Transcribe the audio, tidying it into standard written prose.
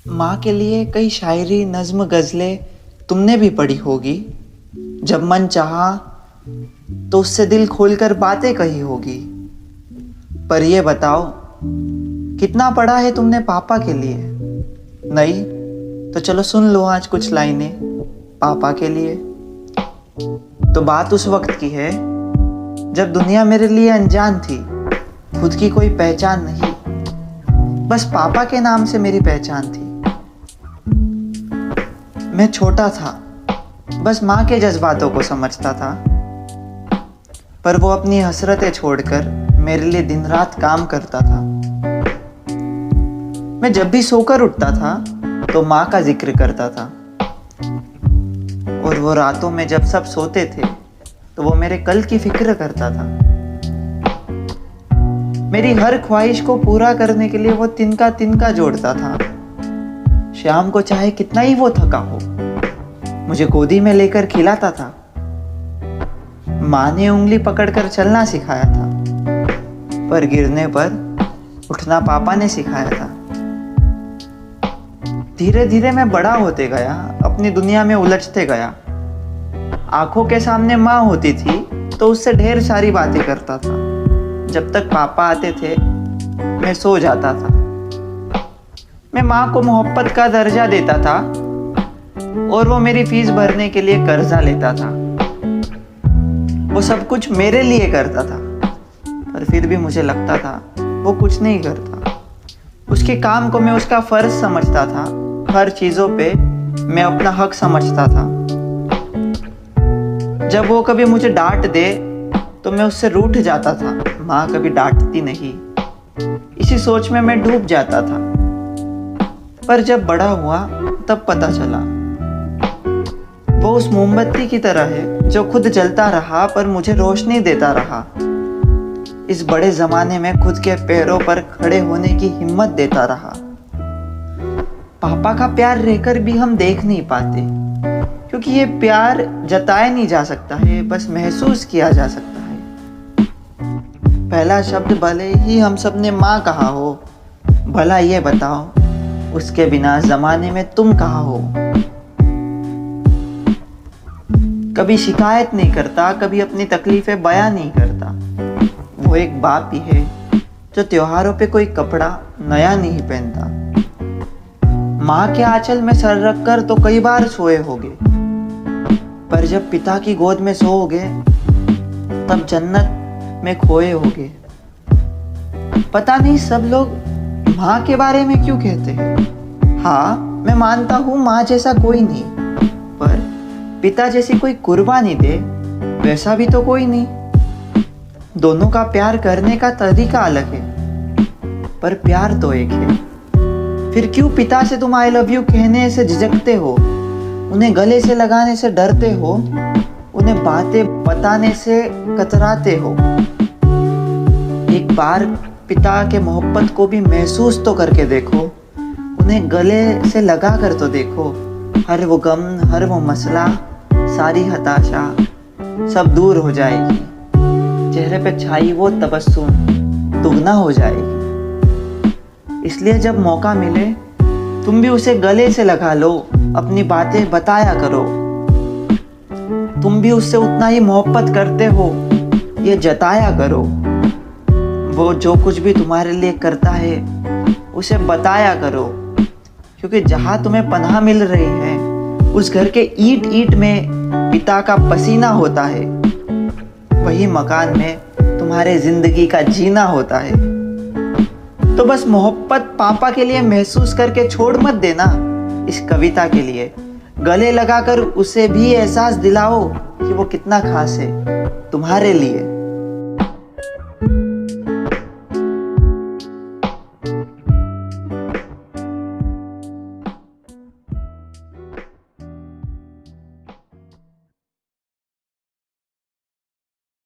माँ के लिए कई शायरी नज्म गज़लें तुमने भी पढ़ी होगी। जब मन चाहा तो उससे दिल खोलकर बातें कही होगी। पर ये बताओ, कितना पढ़ा है तुमने पापा के लिए? नहीं तो चलो सुन लो आज कुछ लाइनें पापा के लिए। तो बात उस वक्त की है जब दुनिया मेरे लिए अनजान थी, खुद की कोई पहचान नहीं, बस पापा के नाम से मेरी पहचान थी। मैं छोटा था, बस माँ के जज्बातों को समझता था, पर वो अपनी हसरतें छोड़कर मेरे लिए दिन रात काम करता था। मैं जब भी सोकर उठता था तो माँ का जिक्र करता था, और वो रातों में जब सब सोते थे तो वो मेरे कल की फिक्र करता था। मेरी हर ख्वाहिश को पूरा करने के लिए वो तिनका तिनका जोड़ता था। शाम को चाहे कितना ही वो थका हो, मुझे गोदी में लेकर खिलाता था। माँ ने उंगली पकड़कर चलना सिखाया था, पर गिरने पर उठना पापा ने सिखाया था। धीरे धीरे मैं बड़ा होते गया, अपनी दुनिया में उलझते गया। आंखों के सामने माँ होती थी तो उससे ढेर सारी बातें करता था। जब तक पापा आते थे मैं सो जाता था। मैं माँ को मोहब्बत का दर्जा देता था और वो मेरी फीस भरने के लिए कर्जा लेता था। वो सब कुछ मेरे लिए करता था, पर फिर भी मुझे लगता था वो कुछ नहीं करता। उसके काम को मैं उसका फर्ज समझता था, हर चीज़ों पे मैं अपना हक समझता था। जब वो कभी मुझे डांट दे तो मैं उससे रूठ जाता था, माँ कभी डांटती नहीं, इसी सोच में मैं डूब जाता था। पर जब बड़ा हुआ तब पता चला वो उस मोमबत्ती की तरह है जो खुद जलता रहा पर मुझे रोशनी देता रहा। इस बड़े जमाने में खुद के पैरों पर खड़े होने की हिम्मत देता रहा। पापा का प्यार रहकर भी हम देख नहीं पाते, क्योंकि ये प्यार जताया नहीं जा सकता है, बस महसूस किया जा सकता है। पहला शब्द भले ही हम सब ने माँ कहा हो, भला ये बताओ उसके बिना जमाने में तुम कहाँ हो। कभी शिकायत नहीं करता, कभी अपनी तकलीफें बयां नहीं करता। वो एक बाप ही है जो त्योहारों पे कोई कपड़ा नया नहीं पहनता। माँ के आंचल में सर रखकर तो कई बार सोए होगे, पर जब पिता की गोद में सोओगे तब जन्नत में खोए होगे। पता नहीं सब लोग माँ के बारे में क्यों कहते हैं। हाँ, मैं मानता हूँ माँ जैसा कोई नहीं, पर पिता जैसी कोई कुर्बानी दे वैसा भी तो कोई नहीं। दोनों का प्यार करने का तरीका अलग है, पर प्यार तो एक है। फिर क्यों पिता से तुम आई लव यू कहने से झिझकते हो, उन्हें गले से लगाने से डरते हो, उन्हें बातें बताने से कतराते हो। एक बार पिता के मोहब्बत को भी महसूस तो करके देखो, उन्हें गले से लगा कर तो देखो। हर वो गम, हर वो मसला, सारी हताशा सब दूर हो जाएगी। चेहरे पे छाई वो तबस्सुम दुगना हो जाएगी। इसलिए जब मौका मिले तुम भी उसे गले से लगा लो, अपनी बातें बताया करो। तुम भी उससे उतना ही मोहब्बत करते हो, ये जताया करो। वो जो कुछ भी तुम्हारे लिए करता है उसे बताया करो, क्योंकि जहाँ तुम्हें पनाह मिल रही है उस घर के ईंट ईंट में पिता का पसीना होता है। वही मकान में तुम्हारे जिंदगी का जीना होता है। तो बस मोहब्बत पापा के लिए महसूस करके छोड़ मत देना। इस कविता के लिए गले लगाकर उसे भी एहसास दिलाओ कि वो कितना खास है तुम्हारे लिए।